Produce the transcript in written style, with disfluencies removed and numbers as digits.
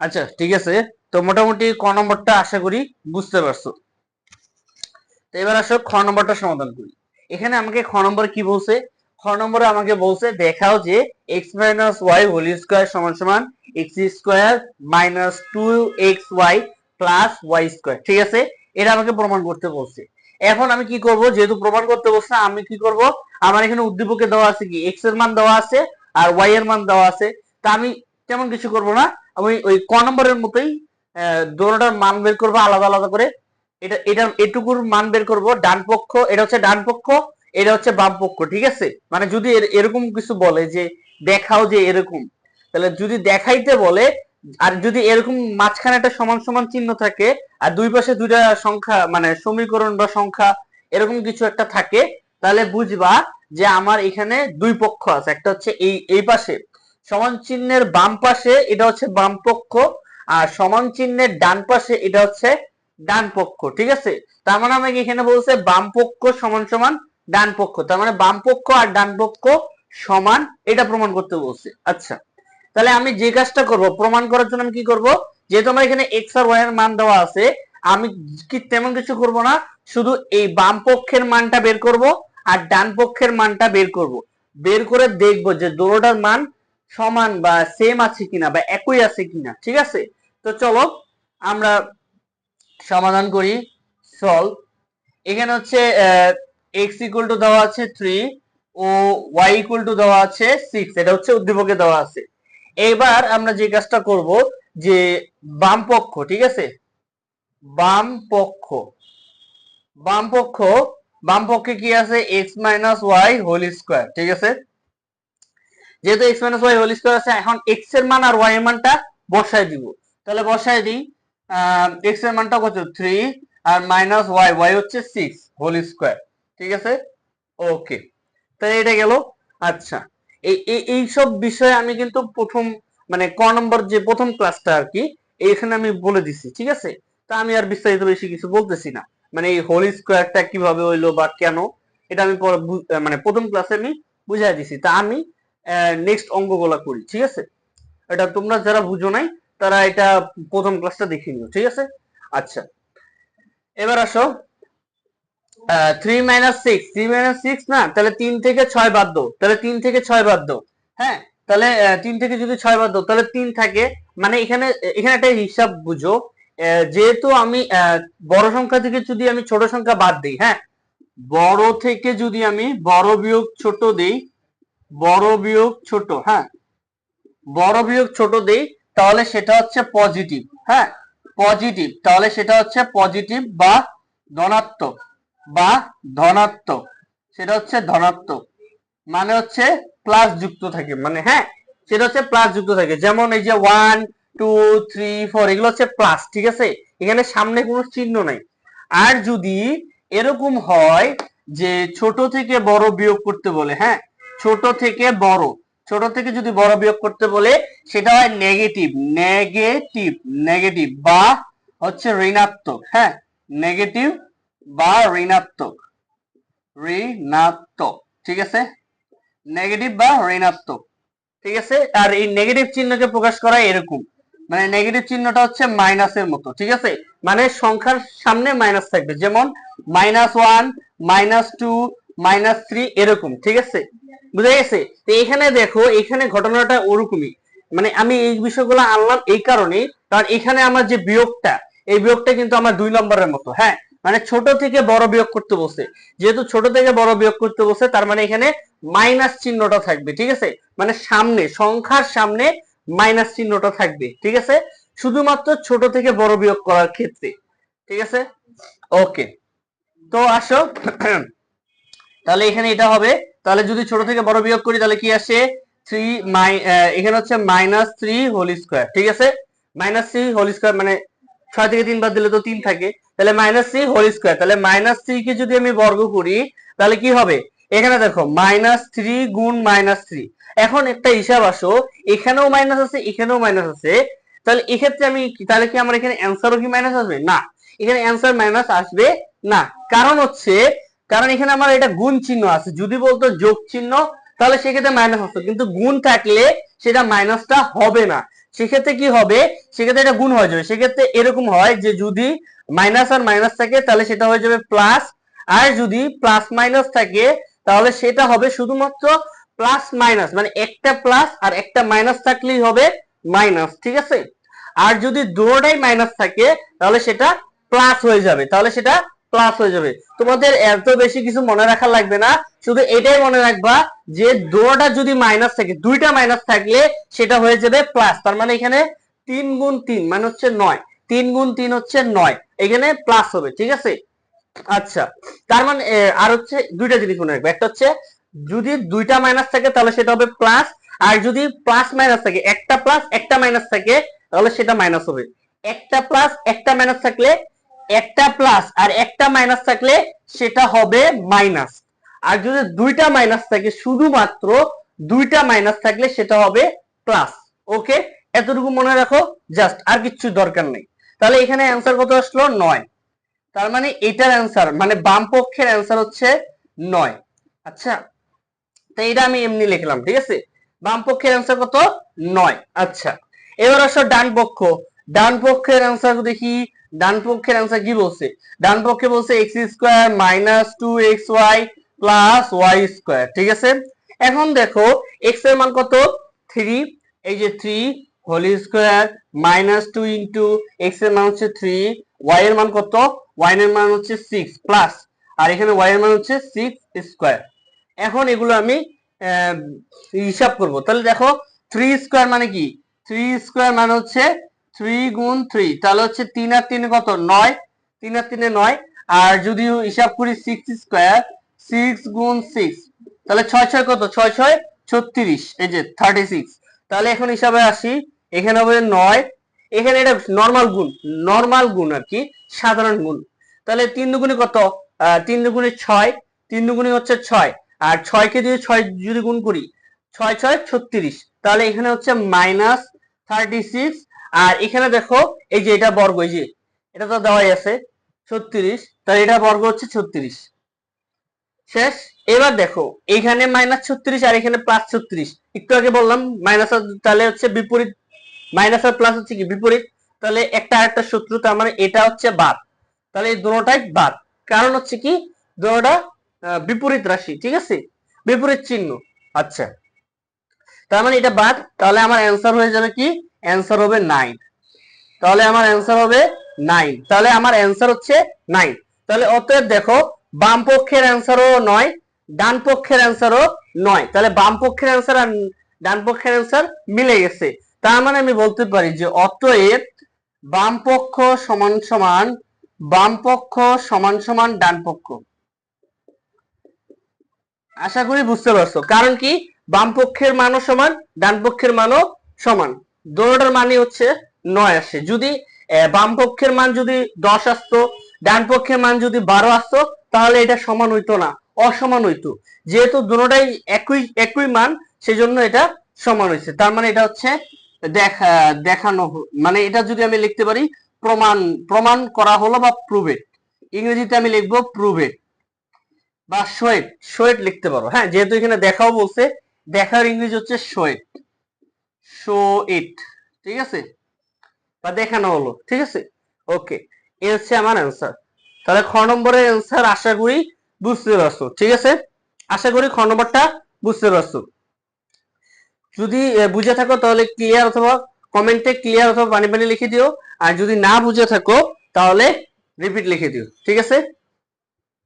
আচ্ছা ঠিক আছে, তো মোটামুটি ক নম্বরটা আশা করি বুঝতে পারছো। তো এবার আসো খ নম্বরটা সমাধান করি। এখানে আমাকে খ নম্বর কি বলছে? খ নম্বরে আমাকে বলছে দেখাও যে X minus Y whole square সমান সমান X square minus two X Y plus Y square. ঠিক আছে, এটা আমাকে প্রমাণ করতে বলছে। এখন আমি কি করব, যেহেতু প্রমাণ করতে বলছে আমি কি করব, আমার এখানে উদ্দীপকে দেওয়া আছে কি এক্স এর মান দেওয়া আছে আর ওয়াই এর মান দেওয়া আছে। তা আমি তেমন কিছু করব না, আমি ওই ক নম্বরের মতোই দোনোটার মান বের করবো আলাদা আলাদা করে। এটা এটুকুর মান বের করব, ডান পক্ষ এটা হচ্ছে ডান পক্ষ, এটা হচ্ছে বাম পক্ষ। ঠিক আছে, মানে যদি এরকম কিছু বলে যে দেখাও যে এরকম, তাহলে যদি দেখাইতে বলে আর যদি এরকম মাঝখানে একটা সমান সমান চিহ্ন থাকে আর দুই পাশে দুইটা সংখ্যা মানে সমীকরণ বা সংখ্যা এরকম কিছু একটা থাকে, তাহলে বুঝবা যে আমার এখানে দুই পক্ষ আছে। একটা হচ্ছে এই পাশে সমান চিহ্নের বাম পাশে এটা হচ্ছে বাম পক্ষ, আর সমান চিহ্নের ডান পাশে এটা হচ্ছে ডান পক্ষ। ঠিক আছে, তার মানে আমাকে এখানে বলছে বাম পক্ষ সমান সমান ডান পক্ষ, তার মানে বাম পক্ষ আর ডান পক্ষ সমান, এটা প্রমাণ করতে বলছে। আচ্ছা, তাহলে আমি যে কাজটা করব প্রমাণ করার জন্য আমি কি করব, যেহেতু আমার এখানে এক্স আর ওয়াই এর মান দেওয়া আছে, আমি কি তেমন কিছু করব না, শুধু এই বাম পক্ষের মানটা বের করব আর ডান পক্ষের মানটা বের করব। বের করে দেখব যে দুটোটার মান সমান বা সেম আছে কিনা বা একই আছে কিনা। ঠিক আছে, তো চলো আমরা সমাধান করি। সলভ। এখানে হচ্ছে এক্স ইকুয়াল টু দেওয়া আছে 3 ও ওয়াই ইকুয়াল টু দেওয়া আছে 6, এটা হচ্ছে উদ্দীপকে দেওয়া আছে। এবার আমরা যে কাজটা করব যে বাম পক্ষ, ঠিক আছে, বাম পক্ষ বাম পক্ষ বাম পক্ষে কি আছে X minus Y whole square. ঠিক আছে, যেহেতু X minus Y whole square আছে, এখন এক্স এর মান আর ওয়াই এর মানটা বসায় দিব। তাহলে বসায় দিই, এক্স এর মানটা কত 3 আর মাইনাস ওয়াই, ওয়াই হচ্ছে 6 হোল স্কোয়ার। ঠিক আছে, ওকে, তাহলে এটা গেল। আচ্ছা, এই সব বিষয়ে আমি কিন্তু প্রথম মানে ক নম্বর যে প্রথম ক্লাসটা আর কি এখানে আমি বলে দিছি। ঠিক আছে, তা আমি আর বিস্তারিত বেশি কিছু বলতেছি না, মানে এই হোল স্কোয়ারটা কিভাবে হইলো বা কেন, এটা আমি মানে প্রথম ক্লাসে আমি বুঝাই দিছি। তা আমি নেক্সট অঙ্কগুলা করি। ঠিক আছে, এটা তোমরা যারা বুঝো নাই তারা এটা প্রথম ক্লাসটা দেখে নিও। ঠিক আছে, আচ্ছা এবার আসো 3 মাইনাস 6, 3 মাইনাস 6 না, তাহলে 3 থেকে 6 বাদ দাও, তাহলে 3 থেকে 6 বাদ দাও। হ্যাঁ, তাহলে 3 থেকে যদি 6 বাদ দাও তাহলে 3 থাকে, মানে এখানে এখানে একটা হিসাব বুঝো। যেহেতু আমি বড় সংখ্যা থেকে যদি আমি ছোট সংখ্যা বাদ দিই, হ্যাঁ, বড় থেকে যদি আমি বড় বিয়োগ ছোট দেই, বড় বিয়োগ ছোট, হ্যাঁ, বড় বিয়োগ ছোট দেই, তাহলে সেটা হচ্ছে পজিটিভ। হ্যাঁ, পজিটিভ, তাহলে সেটা হচ্ছে পজিটিভ বা ধনাত্মক বা ধনাত্মক, সেটা হচ্ছে ধনাত্মক, মানে হচ্ছে প্লাস যুক্ত থাকে, মানে হ্যাঁ সেটা হচ্ছে প্লাস যুক্ত থাকে। যেমন এই যে 1 2 3 4 এগুলো হচ্ছে প্লাস। ঠিক আছে, এখানে সামনে কোনো চিহ্ন নাই। আর যদি এরকম হয় যে ছোট থেকে বড় বিয়োগ করতে বলে, হ্যাঁ, ছোট থেকে বড়, ছোট থেকে যদি বড় বিয়োগ করতে বলে সেটা হয় নেগেটিভ, নেগেটিভ, নেগেটিভ বা হচ্ছে ঋণাত্মক। হ্যাঁ, নেগেটিভ বা ঋণাত্মক, ঋণাত্মক। ঠিক আছে, নেগেটিভ বা ঋণাত্মক। ঠিক আছে, আর এই নেগেটিভ চিহ্নকে প্রকাশ করা এরকম, মানে নেগেটিভ চিহ্নটা হচ্ছে মাইনাসের মতো। ঠিক আছে, মানে সংখ্যার সামনে মাইনাস থাকবে, যেমন -1 -2 -3 এরকম। ঠিক আছে, বুঝা গেছে? তো এখানে দেখো, এখানে ঘটনাটা ওরকমই, মানে আমি এই বিষয়গুলো আনলাম এই কারণে, কারণ এখানে আমার যে বিয়োগটা, এই বিয়োগটা কিন্তু আমার 2 নম্বরের মতো। হ্যাঁ, মানে ছোট থেকে বড় বিয়োগ করতে বসে, যেহেতু ছোট থেকে বড় বিয়োগ করতে বসে তার মানে এখানে মাইনাস চিহ্নটা থাকবে। ঠিক আছে, মানে সামনে সংখ্যার সামনে মাইনাস চিহ্নটা থাকবে। ঠিক আছে, শুধুমাত্র ছোট থেকে বড় বিয়োগ করার ক্ষেত্রে। ঠিক আছে, ওকে, তো আসো তাহলে এখানে এটা হবে, তাহলে যদি ছোট থেকে বড় বিয়োগ করি তাহলে কি আসে 3 এখানে হচ্ছে -3 হোল স্কয়ার। ঠিক আছে, -3 হোল স্কয়ার মানে 6 থেকে 3 বাদ দিলে তো 3 থাকে, তাহলে -3 হোল স্কয়ার, তাহলে -3 কে যদি আমি বর্গ করি তাহলে কি হবে, এখানে দেখো -3 গুণ -3। এখন একটা হিসাব আসো, এখানেও মাইনাস আছে এখানেও মাইনাস আছে, তাহলে এক্ষেত্রে আমি তাহলে কি আমার এখানে অ্যানসারও কি মাইনাস আসবে? না, এখানে অ্যানসার মাইনাস আসবে না। কারণ হচ্ছে, কারণ এখানে আমার এটা গুণ চিহ্ন আছে, যদি বলতো যোগ চিহ্ন তাহলে সেক্ষেত্রে মাইনাস আসতো, কিন্তু গুণ থাকলে সেটা মাইনাসটা হবে না। সেক্ষেত্রে কি হবে, সেক্ষেত্রে এটা গুণ হয়ে যাবে। সেক্ষেত্রে এরকম হয় যে যদি মাইনাস আর মাইনাস থাকে তাহলে সেটা হয়ে যাবে প্লাস, আর যদি প্লাস মাইনাস থাকে তাহলে সেটা হবে শুধুমাত্র প্লাস মাইনাস, মানে একটা প্লাস আর একটা মাইনাস থাকলেই হবে মাইনাস, ঠিক আছে। আর যদি দুটোটাই মাইনাস থাকে তাহলে সেটা প্লাস হয়ে যাবে, তাহলে সেটা প্লাস হয়ে যাবে। তোমাদের এত বেশি কিছু মনে রাখা লাগবে না, শুধু এটাই মনে রাখবা যে দুটোটা যদি মাইনাস থাকে, দুইটা মাইনাস থাকলে সেটা হয়ে যাবে প্লাস। তার মানে এখানে 3 গুণ 3 মানে হচ্ছে 9, 3 গুণ 3 হচ্ছে 9, এখানে প্লাস হবে, ঠিক আছে। আচ্ছা, তার মানে আর হচ্ছে দুইটা জিনিস মনে রাখবে, একটা হচ্ছে যদি দুইটা মাইনাস থাকে তাহলে সেটা হবে প্লাস, আর যদি প্লাস মাইনাস থাকে, একটা প্লাস একটা মাইনাস থাকে তাহলে সেটা মাইনাস হবে। একটা প্লাস একটা মাইনাস থাকলে, একটা প্লাস আর একটা মাইনাস থাকলে সেটা হবে মাইনাস। আর যদি দুইটা মাইনাস থাকে, শুধুমাত্র দুইটা মাইনাস থাকলে সেটা হবে প্লাস। ওকে, এতটুকু মনে রাখো, জাস্ট, আর কিছু দরকার নেই। তাহলে এখানে অ্যান্সার কত আসলো? 9। তার মানে এটার অ্যান্সার, মানে বাম পক্ষের অ্যান্সার হচ্ছে 9। আচ্ছা, তো এটা আমি এমনি লিখলাম, ঠিক আছে। বাম পক্ষের অ্যান্সার কত? 9। আচ্ছা, এবার আসো ডান পক্ষ। ডান পক্ষের অ্যান্সার দেখি, ডান পক্ষের অ্যান্সার কি বলছে? ডান পক্ষে বলছে x square minus 2xy plus y square, ঠিক আছে। এখন দেখো x এর মান কত? 3, এই যে 3 whole square minus 2 into x এর মান হচ্ছে 3, y এর মান কত? y এর মান হচ্ছে 6 প্লাস, আর এখানে y এর মান হচ্ছে 6 স্কয়ার। এখন এগুলো আমি হিসাব করব। তাহলে দেখো 3 স্কয়ার মানে কি? 3 স্কয়ার মানে হচ্ছে 3 গুণ 3, তাহলে হচ্ছে 3 আর 3 কত? 9, 3 আর 3 9। আর যদি হিসাব করি 6 স্কয়ার, 6 গুণ 6, তাহলে 6 6 কত? 6 6 36, এই যে 36। তাহলে এখন হিসাবে আসি, এখানে হবে 9, এখানে এটা নরমাল গুণ, নরমাল গুণ আর কি, সাধারণ গুণ। তাহলে 3 দুগুণে কত? 3 দুগুণে 6, 3 দুগুণে হচ্ছে 6, আর 6 কে যদি 6 যদি গুণ করি, 6 6 36, তাহলে এখানে হচ্ছে মাইনাস 36। আর এখানে দেখো এই যে এটা বর্গ, এই যে এটা তো দেওয়াই আছে 36, তাহলে এটা বর্গ হচ্ছে 36। শেষ। এবার দেখো এখানে মাইনাস 36 আর এখানে প্লাস 36, একটু আগে বললাম মাইনাস, তাহলে হচ্ছে বিপরীত, মাইনাস আর প্লাস হচ্ছে কি বিপরীত, তাহলে একটা আরেকটা শত্রু, তার মানে এটা হচ্ছে বাদ। তাহলে এই দুটোটাই বাদ, কারণ হচ্ছে কি দুটোটা বিপরীত রাশি, ঠিক আছে, বিপরীত চিহ্ন। আচ্ছা, তার মানে এটা বাদ, তাহলে আমার অ্যান্সার হয়ে যাবে কি? অ্যান্সার হবে 9। তাহলে আমার অ্যান্সার হবে 9, তাহলে আমার অ্যান্সার হচ্ছে 9। তাহলে অতএব দেখো বাম পক্ষের অ্যান্সারও 9, ডান পক্ষের অ্যান্সারও 9, তাহলে বাম পক্ষের অ্যান্সার আর ডান পক্ষের অ্যান্সার মিলে গেছে। তার মানে আমি বলতে পারি যে অতএব বাম পক্ষ সমান সমান, বাম পক্ষ সমান সমান ডান পক্ষ। আশা করি বুঝতে পারছো, কারণ কি বাম পক্ষের মানও সমান, ডান পক্ষের মানও সমান, দুটোটার মানই হচ্ছে 9 আসে। যদি বাম পক্ষের মান যদি 10 আসতো, ডান পক্ষের মান যদি 12 আসতো, তাহলে এটা সমান হইতো না, অসমান হইতো। যেহেতু দুটোটাই একই একই মান, সেজন্য এটা সমান হয়েছে। তার মানে এটা হচ্ছে দেখানো, মানে এটা যদি আমি লিখতে পারি প্রমাণ, প্রমাণ করা হলো বা প্রুভেড, ইংরেজিতে আমি লিখবো প্রুভেড বা শোয়েড, শোয়েড লিখতে পারো। হ্যাঁ, যেহেতু এখানে দেখাও বলছে, দেখার ইংরেজি হচ্ছে শোয়েড, শো ইট, ঠিক আছে, বা দেখানো হলো, ঠিক আছে। ওকে, এই হচ্ছে আমার অ্যান্সার। তাহলে খ নম্বরের অ্যান্সার আশা করি বুঝতে পারছো, ঠিক আছে। আশা করি খ নম্বরটা বুঝতে পারছো। যদি বুঝে থাকো তাহলে ক্লিয়ার অথবা কমেন্টে ক্লিয়ার অথবা পানি পানি লিখে দিও, আর যদি না বুঝে থাকো তাহলে রিপিট লিখে দিও, ঠিক আছে।